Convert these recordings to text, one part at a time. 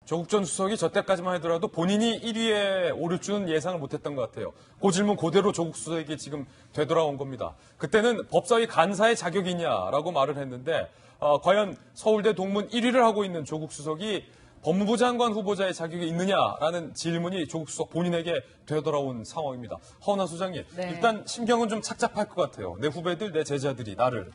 조국 전 수석이 저 때까지만 하더라도 본인이 1위에 오를 줄은 예상을 못했던 것 같아요. 그 질문 그대로 조국 수석에게 지금 되돌아온 겁니다. 그때는 법사위 간사의 자격이 있냐라고 말을 했는데 과연 서울대 동문 1위를 하고 있는 조국 수석이 법무부 장관 후보자의 자격이 있느냐라는 질문이 조국 수석 본인에게 되돌아온 상황입니다. 허은하 소장님, 네. 일단 심경은 좀 착잡할 것 같아요. 내 후배들, 내 제자들이 나를.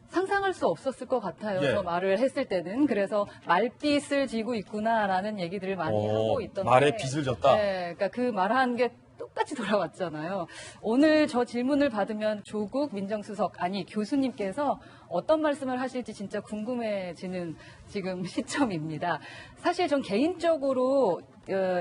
상상할 수 없었을 것 같아요. 예. 저 말을 했을 때는. 그래서 말빚을 지고 있구나라는 얘기들을 많이 하고 있던데. 말에 빚을 졌다? 네, 그러니까 그 말한 게 똑같이 돌아왔잖아요. 오늘 저 질문을 받으면 조국 민정수석, 아니 교수님께서 어떤 말씀을 하실지 진짜 궁금해지는 지금 시점입니다. 사실 전 개인적으로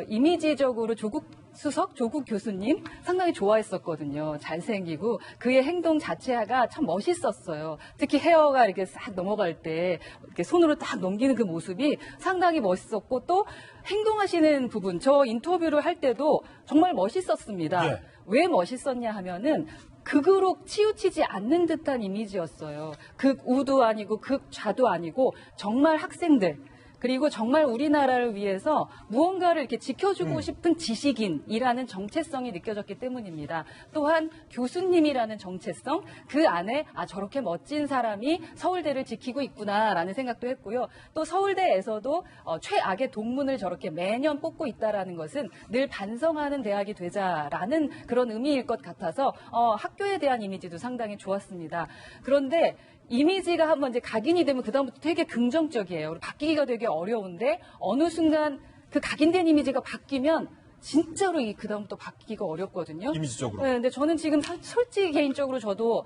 이미지적으로 조국 수석, 조국 교수님 상당히 좋아했었거든요. 잘생기고 그의 행동 자체가 참 멋있었어요. 특히 헤어가 이렇게 싹 넘어갈 때 이렇게 손으로 딱 넘기는 그 모습이 상당히 멋있었고 또 행동하시는 부분, 저 인터뷰를 할 때도 정말 멋있었습니다. 예. 왜 멋있었냐 하면은 극으로 치우치지 않는 듯한 이미지였어요. 극우도 아니고 극좌도 아니고 정말 학생들, 그리고 정말 우리나라를 위해서 무언가를 이렇게 지켜주고 싶은 지식인이라는 정체성이 느껴졌기 때문입니다. 또한 교수님이라는 정체성, 그 안에 저렇게 멋진 사람이 서울대를 지키고 있구나라는 생각도 했고요. 또 서울대에서도 최악의 동문을 저렇게 매년 뽑고 있다라는 것은 늘 반성하는 대학이 되자라는 그런 의미일 것 같아서 학교에 대한 이미지도 상당히 좋았습니다. 그런데 이미지가 한번 이제 각인이 되면 그다음부터 되게 긍정적이에요. 바뀌기가 되게 어려운데 어느 순간 그 각인된 이미지가 바뀌면 진짜로 그다음부터 바뀌기가 어렵거든요. 이미지적으로. 네, 근데 저는 지금 솔직히 개인적으로 저도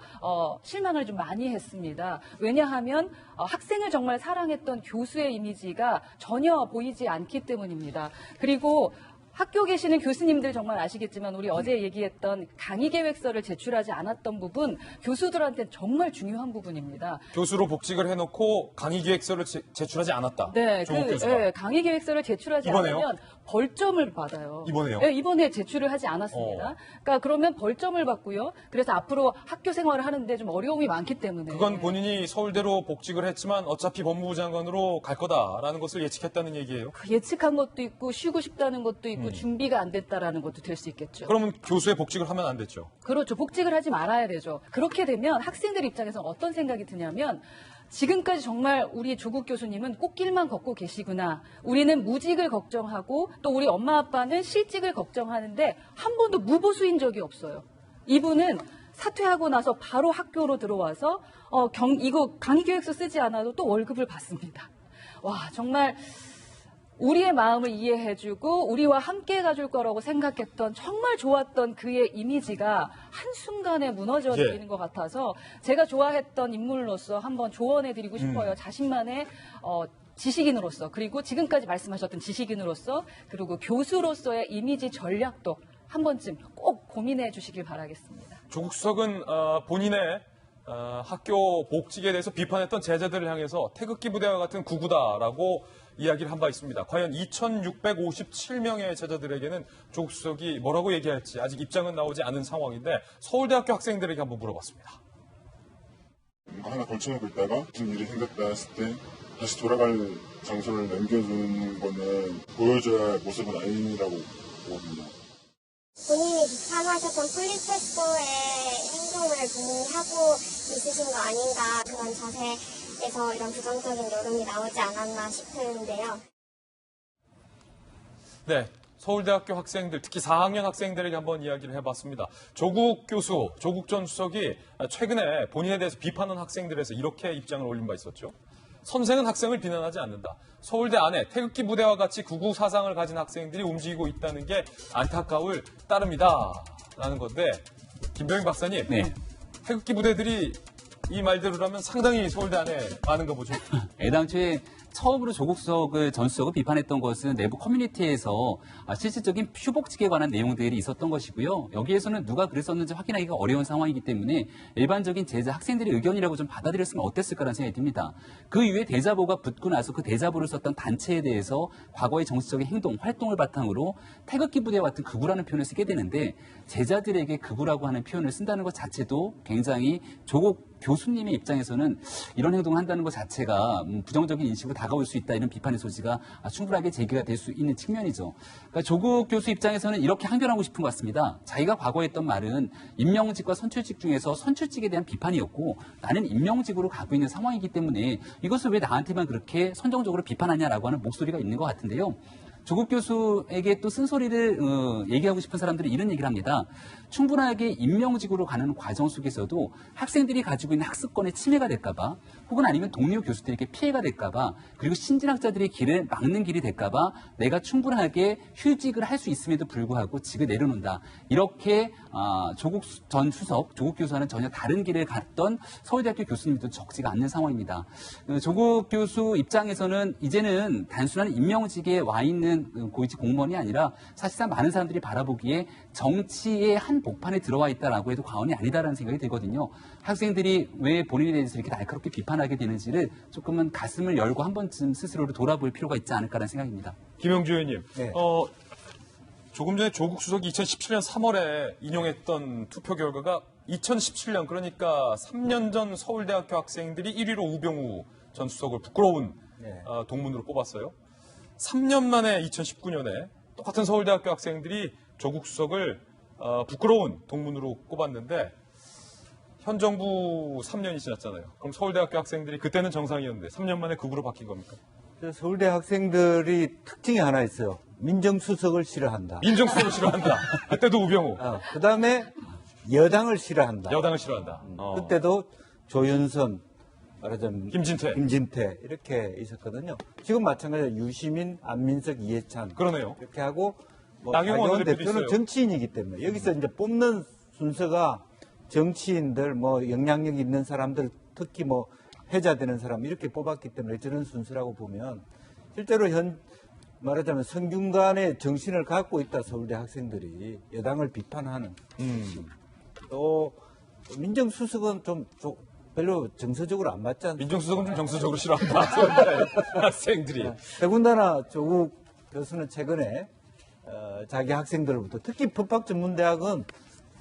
실망을 좀 많이 했습니다. 왜냐하면 학생을 정말 사랑했던 교수의 이미지가 전혀 보이지 않기 때문입니다. 그리고 학교 계시는 교수님들 정말 아시겠지만 우리 어제 얘기했던 강의 계획서를 제출하지 않았던 부분 교수들한테 정말 중요한 부분입니다. 교수로 복직을 해놓고 강의 계획서를 제출하지 않았다. 네, 조국 교수가. 네, 강의 계획서를 제출하지 이번에요? 않으면 벌점을 받아요. 이번에요? 네, 이번에 제출을 하지 않았습니다. 그러니까 그러면 벌점을 받고요. 그래서 앞으로 학교 생활을 하는데 좀 어려움이 많기 때문에. 그건 본인이 서울대로 복직을 했지만 어차피 법무부 장관으로 갈 거다라는 것을 예측했다는 얘기예요. 예측한 것도 있고 쉬고 싶다는 것도 있고 준비가 안 됐다라는 것도 될 수 있겠죠. 그러면 교수의 복직을 하면 안 됐죠. 그렇죠. 복직을 하지 말아야 되죠. 그렇게 되면 학생들 입장에서 어떤 생각이 드냐면 지금까지 정말 우리 조국 교수님은 꽃길만 걷고 계시구나. 우리는 무직을 걱정하고 또 우리 엄마 아빠는 실직을 걱정하는데 한 번도 무보수인 적이 없어요. 이분은 사퇴하고 나서 바로 학교로 들어와서 이거 강의 계획서 쓰지 않아도 또 월급을 받습니다. 와, 정말 우리의 마음을 이해해주고 우리와 함께 가줄 거라고 생각했던 정말 좋았던 그의 이미지가 한순간에 무너져 내리는 것 같아서 제가 좋아했던 인물로서 한번 조언해드리고 싶어요. 자신만의 지식인으로서 그리고 지금까지 말씀하셨던 지식인으로서 그리고 교수로서의 이미지 전략도 한 번쯤 꼭 고민해 주시길 바라겠습니다. 조국 수석은 본인의 학교 복직에 대해서 비판했던 제자들을 향해서 태극기 부대와 같은 구구다라고 이야기를 한 바 있습니다. 과연 2,657명의 제자들에게는 조국 수석이 뭐라고 얘기할지 아직 입장은 나오지 않은 상황인데 서울대학교 학생들에게 한번 물어봤습니다. 뭔가 하나 걸쳐놓고 있다가 무슨 일이 생겼다 했을 때 다시 돌아갈 장소를 남겨주는 거는 보여줘야 할 모습은 아니라고 보거든요. 본인이 비판하셨던 폴리페스토의 행동을 동의하고 있으신 거 아닌가 그런 자세에서 이런 부정적인 여론이 나오지 않았나 싶은데요. 네, 서울대학교 학생들, 특히 4학년 학생들에게 한번 이야기를 해봤습니다. 조국 교수, 조국 전 수석이 최근에 본인에 대해서 비판한 학생들에서 이렇게 입장을 올린 바 있었죠. 선생은 학생을 비난하지 않는다. 서울대 안에 태극기 부대와 같이 구구 사상을 가진 학생들이 움직이고 있다는 게 안타까울 따름이다. 라는 건데, 김병인 박사님, 네. 태극기 부대들이 이 말대로라면 상당히 서울대 안에 많은가 보죠. 애당초에 처음으로 조국 전 수석을 비판했던 것은 내부 커뮤니티에서 실질적인 휴복직에 관한 내용들이 있었던 것이고요. 여기에서는 누가 그랬었는지 확인하기가 어려운 상황이기 때문에 일반적인 제자 학생들의 의견이라고 좀 받아들였으면 어땠을까라는 생각이 듭니다. 그 이후에 대자보가 붙고 나서 그 대자보를 썼던 단체에 대해서 과거의 정치적인 행동, 활동을 바탕으로 태극기 부대와 같은 극우라는 표현을 쓰게 되는데 제자들에게 극우라고 하는 표현을 쓴다는 것 자체도 굉장히 조국 교수님의 입장에서는 이런 행동을 한다는 것 자체가 부정적인 인식으로 다가올 수 있다 이런 비판의 소지가 충분하게 제기가 될 수 있는 측면이죠. 그러니까 조국 교수 입장에서는 이렇게 항변하고 싶은 것 같습니다. 자기가 과거에 했던 말은 임명직과 선출직 중에서 선출직에 대한 비판이었고 나는 임명직으로 가고 있는 상황이기 때문에 이것을 왜 나한테만 그렇게 선정적으로 비판하냐라고 하는 목소리가 있는 것 같은데요. 조국 교수에게 또 쓴소리를 얘기하고 싶은 사람들은 이런 얘기를 합니다. 충분하게 임명직으로 가는 과정 속에서도 학생들이 가지고 있는 학습권의 침해가 될까봐 혹은 아니면 동료 교수들에게 피해가 될까봐 그리고 신진학자들의 길을 막는 길이 될까봐 내가 충분하게 휴직을 할 수 있음에도 불구하고 직을 내려놓는다. 이렇게 조국 전 수석, 조국 교수와는 전혀 다른 길을 갔던 서울대학교 교수님도 적지가 않는 상황입니다. 조국 교수 입장에서는 이제는 단순한 임명직에 와 있는 고위직 공무원이 아니라 사실상 많은 사람들이 바라보기에 정치의 한 복판에 들어와 있다라고 해도 과언이 아니다라는 생각이 들거든요. 학생들이 왜 본인에 대해서 이렇게 날카롭게 비판하게 되는지를 조금은 가슴을 열고 한 번쯤 스스로를 돌아볼 필요가 있지 않을까라는 생각입니다. 김영주 의원님, 네. 조금 전에 조국 수석이 2017년 3월에 인용했던 투표 결과가 2017년 그러니까 3년 전 서울대학교 학생들이 1위로 우병우 전 수석을 부끄러운 네. 동문으로 뽑았어요. 3년 만에 2019년에 똑같은 서울대학교 학생들이 조국 수석을 부끄러운 동문으로 꼽았는데 현 정부 3년이 지났잖아요. 그럼 서울대학교 학생들이 그때는 정상이었는데 3년 만에 극우로 바뀐 겁니까? 서울대 학생들이 특징이 하나 있어요. 민정수석을 싫어한다. 민정수석을 싫어한다. 그때도 우병우. 그 다음에 여당을 싫어한다. 여당을 싫어한다. 그때도 조윤선, 말하자면 김진태. 이렇게 있었거든요. 지금 마찬가지로 유시민, 안민석, 이해찬 그러네요. 이렇게 하고 나경원 나경원 대표도 대표는 있어요. 정치인이기 때문에 여기서 이제 뽑는 순서가 정치인들, 영향력 있는 사람들, 특히 해자되는 사람 이렇게 뽑았기 때문에 저런 순서라고 보면 실제로 말하자면 성균관의 정신을 갖고 있다 서울대 학생들이 여당을 비판하는 또 민정수석은 좀 별로 정서적으로 안 맞지 않습니까? 민정수석은 좀 정서적으로 싫어한다. 서울대 학생들이. 더군다나 조국 교수는 최근에 자기 학생들로부터 특히 법학전문대학은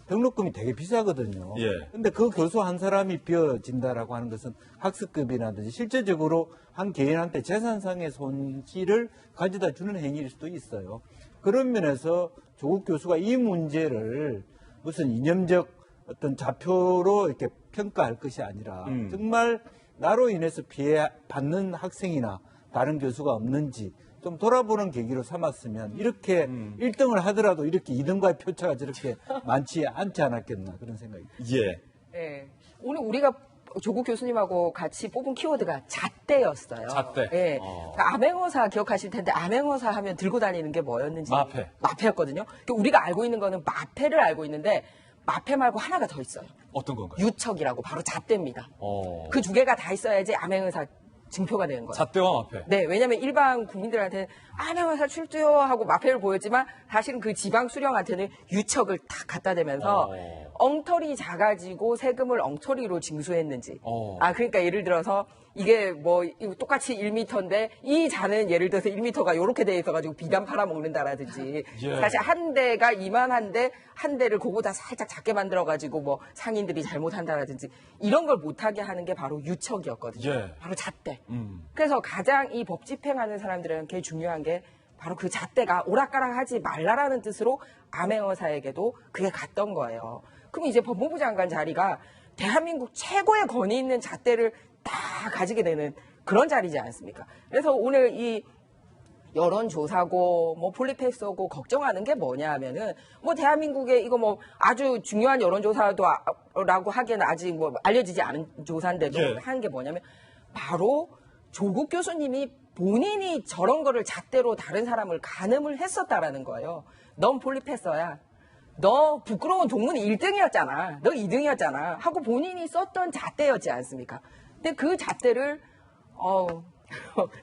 등록금이 되게 비싸거든요. 예. 근데 그 교수 한 사람이 비어진다라고 하는 것은 학습급이라든지 실제적으로 한 개인한테 재산상의 손실을 가져다 주는 행위일 수도 있어요. 그런 면에서 조국 교수가 이 문제를 무슨 이념적 어떤 좌표로 이렇게 평가할 것이 아니라 정말 나로 인해서 피해 받는 학생이나 다른 교수가 없는지 좀 돌아보는 계기로 삼았으면 이렇게 1등을 하더라도 이렇게 2등과의 표차가 저렇게 많지 않지 않았겠나 그런 생각이 듭니다. 예. 네. 오늘 우리가 조국 교수님하고 같이 뽑은 키워드가 잣대였어요. 잣대. 네. 그러니까 암행어사 기억하실 텐데 암행어사 하면 들고 다니는 게 뭐였는지. 마패. 마패였거든요. 그러니까 우리가 알고 있는 거는 마패를 알고 있는데 마패 말고 하나가 더 있어요. 어떤 건가요? 유척이라고 바로 잣대입니다. 어. 그 두 개가 다 있어야지 암행어사 증표가 되는 거예요. 잣대와 마패. 네, 왜냐면 일반 국민들한테는 암행어사 출두요 하고 마패를 보였지만 사실은 그 지방 수령한테는 유척을 다 갖다 대면서 엉터리 작아지고 세금을 엉터리로 징수했는지. 그러니까 예를 들어서 이게 이거 똑같이 1m인데 이 잔은 예를 들어서 1m가 이렇게 돼 있어가지고 비단 팔아먹는다라든지. 예. 사실 한 대가 이만한데 한 대를 그거보다 살짝 작게 만들어가지고 상인들이 잘못한다라든지 이런 걸 못하게 하는 게 바로 유척이었거든요. 예. 바로 잣대. 그래서 가장 이 법 집행하는 사람들에게 중요한 게 바로 그 잣대가 오락가락하지 말라라는 뜻으로 암행어사에게도 그게 갔던 거예요. 그럼 이제 법무부 장관 자리가 대한민국 최고의 권위 있는 잣대를 다 가지게 되는 그런 자리지 않습니까? 그래서 오늘 이 여론조사고 폴리페서고 걱정하는 게 뭐냐 하면은 대한민국에 이거 아주 중요한 여론조사도라고 하기에는 아직 알려지지 않은 조사인데도 예. 하는 게 뭐냐면 바로 조국 교수님이 본인이 저런 거를 잣대로 다른 사람을 가늠을 했었다라는 거예요. 넌 폴리페서야. 너 부끄러운 동문 1등이었잖아. 너 2등이었잖아. 하고 본인이 썼던 잣대였지 않습니까? 근데 그 잣대를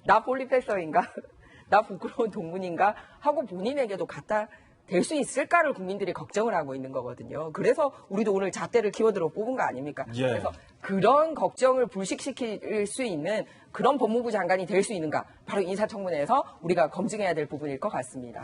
나 폴리페서인가? 나 부끄러운 동문인가? 하고 본인에게도 갖다 될 수 있을까를 국민들이 걱정을 하고 있는 거거든요. 그래서 우리도 오늘 잣대를 키워드로 뽑은 거 아닙니까? 예. 그래서 그런 걱정을 불식시킬 수 있는 그런 법무부 장관이 될 수 있는가? 바로 인사청문회에서 우리가 검증해야 될 부분일 것 같습니다.